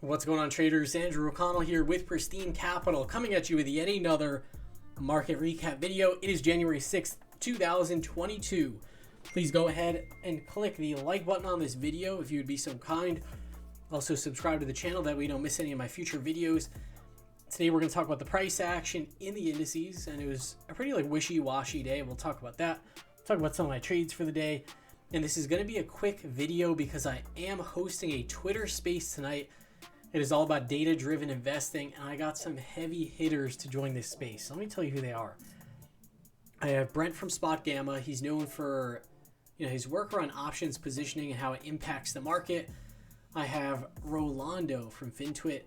What's going on, traders? Andrew O'Connell here with Pristine Capital, coming at you with yet another market recap video. It is January 6th, 2022. Please go ahead and click the like button on this video if you would be so kind. Also subscribe to the channel, that way you don't miss any of my future videos. Today we're going to talk about the price action in the indices, and it was a pretty wishy-washy day. We'll talk about that. Talk about some of my trades for the day. And this is going to be a quick video because I am hosting a Twitter space tonight. It is all about data-driven investing, and I got some heavy hitters to join this space. So let me tell you who they are. I have Brent from Spot Gamma. He's known for his work around options positioning and how it impacts the market. I have Rolando from FinTwit.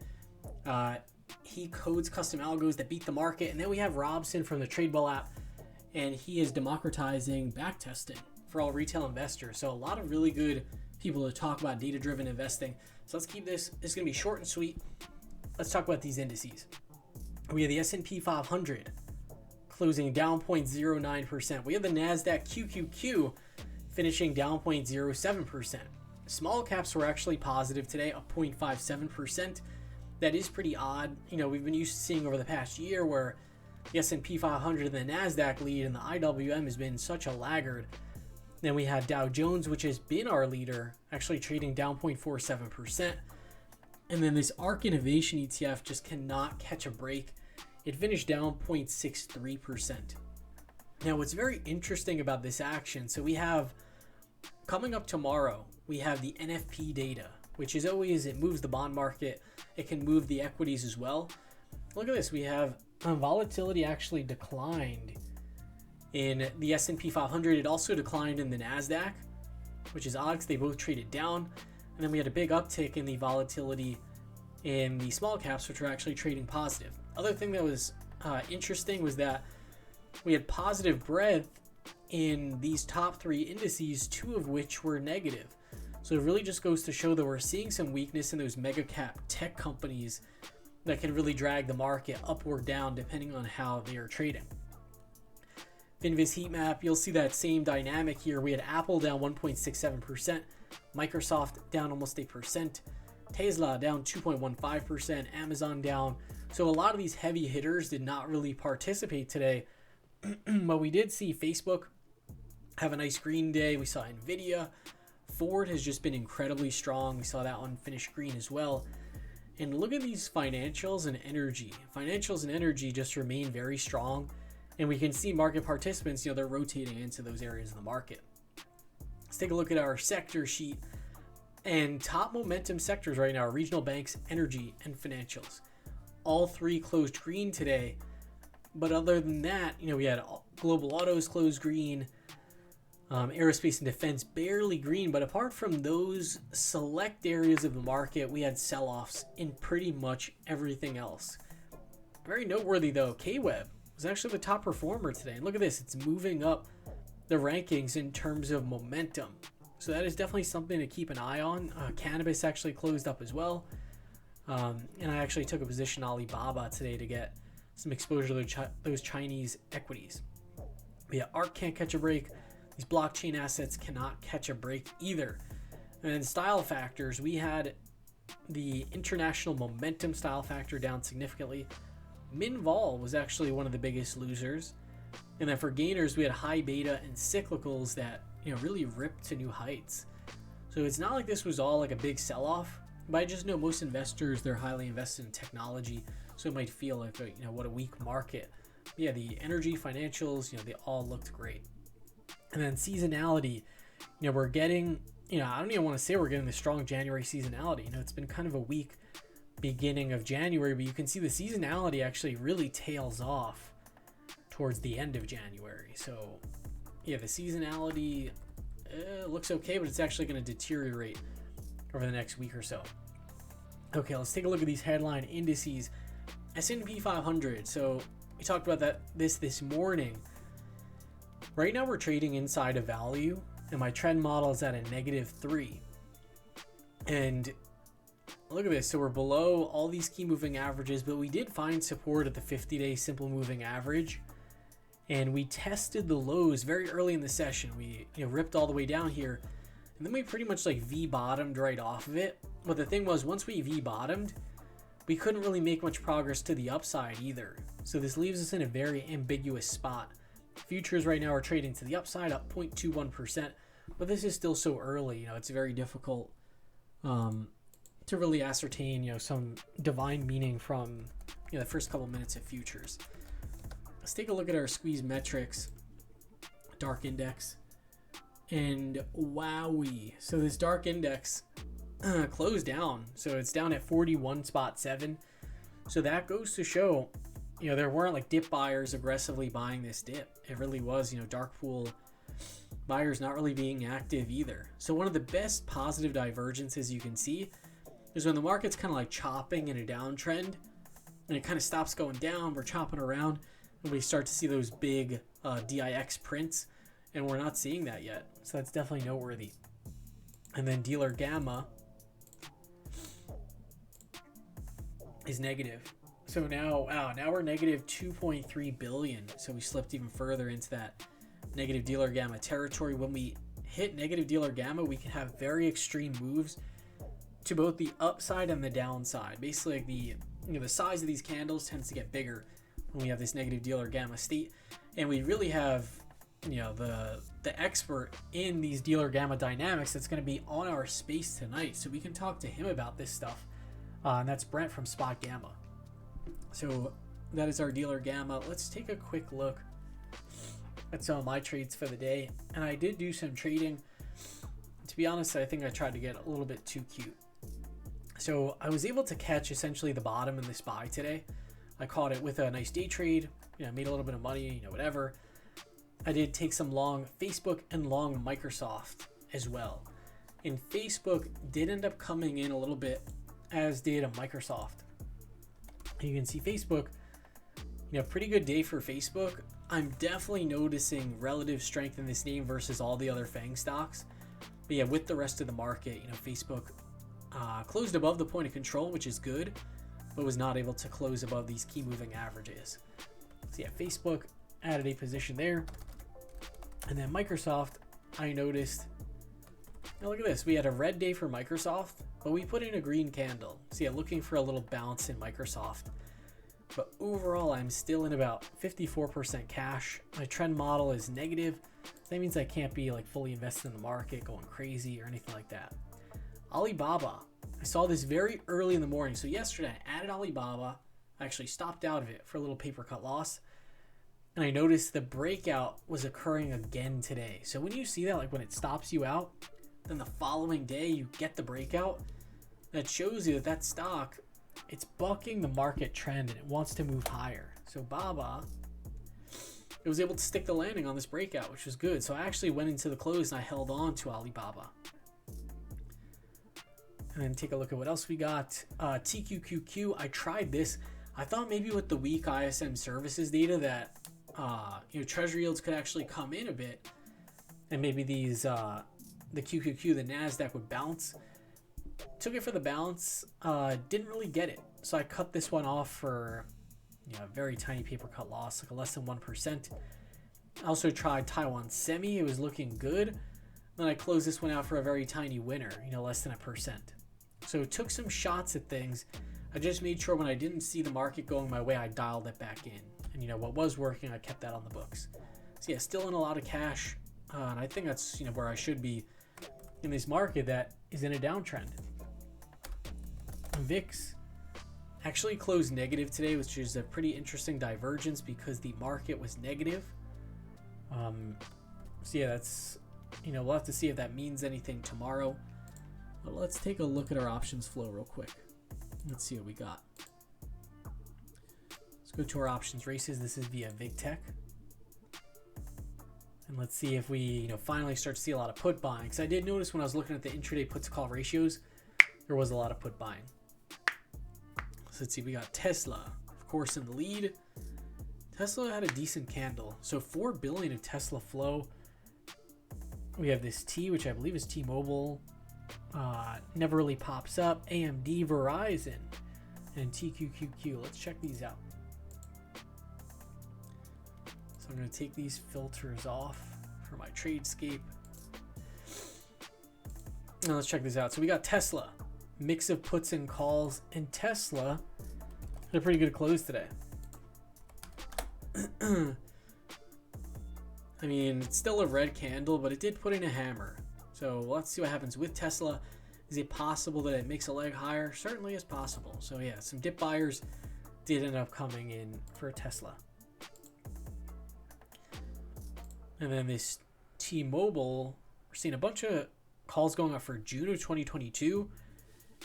He codes custom algos that beat the market. And then we have Robson from the TradeBall app, and he is democratizing backtesting for all retail investors. So a lot of really good people to talk about data-driven investing. So let's keep this is going to be short and sweet. Let's talk about these indices. We have the S&P 500 closing down 0.09%. We have the NASDAQ QQQ finishing down 0.07%. Small caps were actually positive today, up 0.57%. That is pretty odd. We've been used to seeing over the past year where the S&P 500 and the NASDAQ lead, and the IWM has been such a laggard. Then we had Dow Jones, which has been our leader, actually trading down 0.47%. And then this ARK Innovation ETF just cannot catch a break. It finished down 0.63%. Now, what's very interesting about this action, so we have, coming up tomorrow, we have the NFP data, which is always, it moves the bond market. It can move the equities as well. Look at this. We have volatility actually declined in the S&P 500. It also declined in the NASDAQ, which is odd because they both traded down. And then we had a big uptick in the volatility in the small caps, which were actually trading positive. Other thing that was interesting was that we had positive breadth in these top three indices, two of which were negative. So it really just goes to show that we're seeing some weakness in those mega cap tech companies that can really drag the market up or down depending on how they are trading. Finviz heat map, you'll see that same dynamic here. We had Apple down 1.67%, Microsoft down almost 8%, Tesla down 2.15%, Amazon down. So a lot of these heavy hitters did not really participate today, but we did see Facebook have a nice green day. We saw Nvidia. Ford has just been incredibly strong. We saw that one finish green as well. And look at these financials and energy. Financials and energy just remain very strong. And we can see market participants, they're rotating into those areas of the market. Let's take a look at our sector sheet. And top momentum sectors right now are regional banks, energy, and financials. All three closed green today. But other than that, we had global autos close green, aerospace and defense barely green. But apart from those select areas of the market, we had sell-offs in pretty much everything else. Very noteworthy though, KWeb was actually the top performer today. And look at this, it's moving up the rankings in terms of momentum. So that is definitely something to keep an eye on. Cannabis actually closed up as well. And I actually took a position in Alibaba today to get some exposure to those Chinese equities. But yeah, ARK can't catch a break. These blockchain assets cannot catch a break either. And then style factors, we had the international momentum style factor down significantly. Minvol was actually one of the biggest losers. And then for gainers, we had high beta and cyclicals that really ripped to new heights. So it's not like this was all like a big sell-off, but I just know most investors, they're highly invested in technology, so it might feel like what a weak market. But yeah, the energy, financials, they all looked great. And then seasonality, we're getting, I don't even want to say we're getting the strong January seasonality. It's been kind of a weak beginning of January, but you can see the seasonality actually really tails off towards the end of January. So yeah, the seasonality looks okay, but it's actually going to deteriorate over the next week or so. Okay, let's take a look at these headline indices. S&P 500. So we talked about this morning. Right now we're trading inside of value, and my trend model is at a -3. And look at this. So we're below all these key moving averages, but we did find support at the 50-day simple moving average. And we tested the lows very early in the session. We ripped all the way down here, and then we pretty much V-bottomed right off of it. But the thing was, once we V-bottomed, we couldn't really make much progress to the upside either. So this leaves us in a very ambiguous spot. Futures right now are trading to the upside, up 0.21%, but this is still so early. You know, it's very difficult to really ascertain, you know, some divine meaning from, you know, the first couple minutes of futures. Let's take a look at our squeeze metrics, dark index, and wowee. So this dark index closed down, so it's down at 41.7. So that goes to show, you know, there weren't like dip buyers aggressively buying this dip. It really was, you know, dark pool buyers not really being active either. So one of the best positive divergences you can see is when the market's kind of like chopping in a downtrend and it kind of stops going down, we're chopping around and we start to see those big DIX prints, and we're not seeing that yet. So that's definitely noteworthy. And then dealer gamma is negative. So now, wow, now we're negative 2.3 billion. So we slipped even further into that negative dealer gamma territory. When we hit negative dealer gamma, we can have very extreme moves to both the upside and the downside. Basically, like the size of these candles tends to get bigger when we have this negative dealer gamma state, and we really have, you know, the expert in these dealer gamma dynamics that's going to be on our space tonight, so we can talk to him about this stuff. And that's Brent from Spot Gamma. So that is our dealer gamma. Let's take a quick look at some of my trades for the day. And I did do some trading. To be honest, I think I tried to get a little bit too cute. So I was able to catch essentially the bottom in this buy today. I caught it with a nice day trade, you know, made a little bit of money, you know, whatever. I did take some long Facebook and long Microsoft as well. And Facebook did end up coming in a little bit, as did a Microsoft. You can see Facebook, you know, pretty good day for Facebook. I'm definitely noticing relative strength in this name versus all the other FANG stocks. But yeah, with the rest of the market, you know, Facebook closed above the point of control, which is good, but was not able to close above these key moving averages. So yeah, Facebook added a position there. And then Microsoft, I noticed, now look at this, we had a red day for Microsoft, but we put in a green candle. So yeah, looking for a little bounce in Microsoft. But overall, I'm still in about 54% cash. My trend model is negative. That means I can't be like fully invested in the market, going crazy or anything like that. Alibaba, I saw this very early in the morning. So yesterday I added Alibaba. I actually stopped out of it for a little paper cut loss. And I noticed the breakout was occurring again today. So when you see that, like when it stops you out, then the following day you get the breakout, that shows you that that stock, it's bucking the market trend and it wants to move higher. So Baba, it was able to stick the landing on this breakout, which was good. So I actually went into the close and I held on to Alibaba. And then take a look at what else we got. TQQQ, I tried this. I thought maybe with the weak ISM services data that you know, treasury yields could actually come in a bit, and maybe these the QQQ, the Nasdaq, would bounce. Took it for the bounce, didn't really get it, so I cut this one off for, you know, a very tiny paper cut loss, like a less than 1%. I also tried Taiwan Semi, it was looking good. Then I closed this one out for a very tiny winner, you know, less than 1%. So took some shots at things. I just made sure when I didn't see the market going my way, I dialed it back in. And, you know, what was working, I kept that on the books. So, yeah, still in a lot of cash. And I think that's, you know, where I should be in this market that is in a downtrend. VIX actually closed negative today, which is a pretty interesting divergence because the market was negative. So, yeah, that's, you know, we'll have to see if that means anything tomorrow. But let's take a look at our options flow real quick. Let's see what we got. Let's go to our options races. This is via VigTech. And let's see if we, you know, finally start to see a lot of put buying. Because I did notice when I was looking at the intraday put to call ratios, there was a lot of put buying. So let's see, we got Tesla, of course, in the lead. Tesla had a decent candle. So 4 billion of Tesla flow. We have this T, which I believe is T-Mobile. Never really pops up. AMD, Verizon, and TQQQ. Let's check these out. So I'm going to take these filters off for my Tradescape. Now let's check this out. So we got Tesla. mix of puts and calls, and Tesla had a pretty good close today. I mean, it's still a red candle, but it did put in a hammer. So let's see what happens with Tesla. Is it possible that it makes a leg higher? Certainly is possible. So yeah, some dip buyers did end up coming in for Tesla. And then this T-Mobile, we're seeing a bunch of calls going up for June of 2022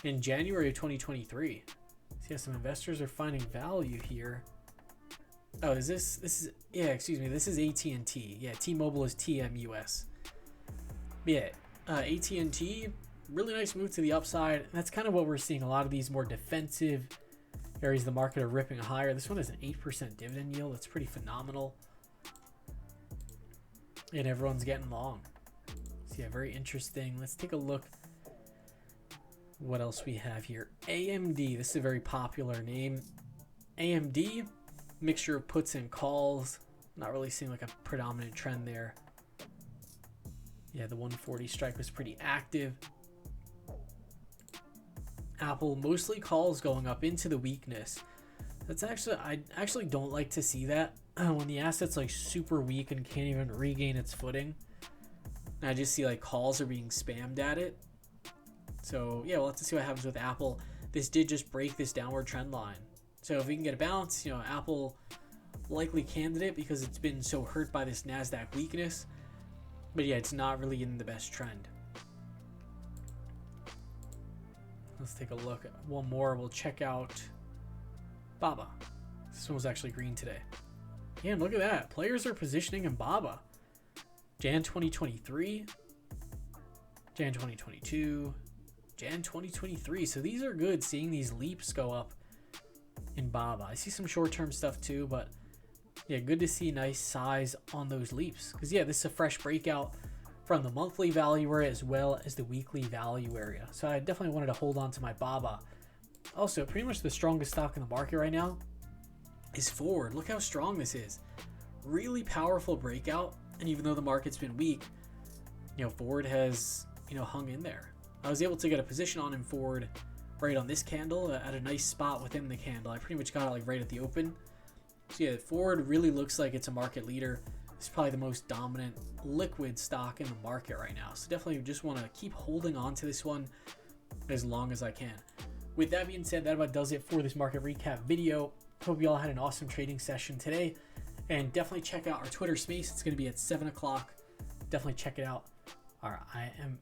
and January of 2023. So yeah, some investors are finding value here. Oh, is this is, yeah, excuse me, this is AT&T. Yeah, T-Mobile is TMUS. Yeah, AT&T, really nice move to the upside. And that's kind of what we're seeing. A lot of these more defensive areas of the market are ripping higher. This one has an 8% dividend yield. That's pretty phenomenal. And everyone's getting long. So yeah, very interesting. Let's take a look what else we have here. AMD, this is a very popular name. AMD, mixture of puts and calls. Not really seeing like a predominant trend there. Yeah, the 140 strike was pretty active. Apple, mostly calls going up into the weakness. That's actually, I actually don't like to see that when the asset's like super weak and can't even regain its footing. And I just see like calls are being spammed at it. So yeah, we'll have to see what happens with Apple. This did just break this downward trend line. So if we can get a bounce, you know, Apple likely candidate because it's been so hurt by this NASDAQ weakness. But yeah, it's not really in the best trend. Let's take a look at one more. We'll check out BABA. This one was actually green today. Yeah, and look at that. Players are positioning in BABA. Jan 2023, Jan 2022, Jan 2023. So these are good, seeing these leaps go up in BABA. I see some short-term stuff too, but yeah, good to see nice size on those leaps. Because yeah, this is a fresh breakout from the monthly value area as well as the weekly value area. So I definitely wanted to hold on to my BABA. Also, pretty much the strongest stock in the market right now is Ford. Look how strong this is. Really powerful breakout. And even though the market's been weak, you know, Ford has, you know, hung in there. I was able to get a position on in Ford right on this candle at a nice spot within the candle. I pretty much got it like right at the open. So yeah, Ford really looks like it's a market leader. It's probably the most dominant liquid stock in the market right now. So definitely just want to keep holding on to this one as long as I can. With that being said, that about does it for this market recap video. Hope you all had an awesome trading session today. And definitely check out our Twitter space. It's going to be at 7 o'clock. Definitely check it out. All right, I am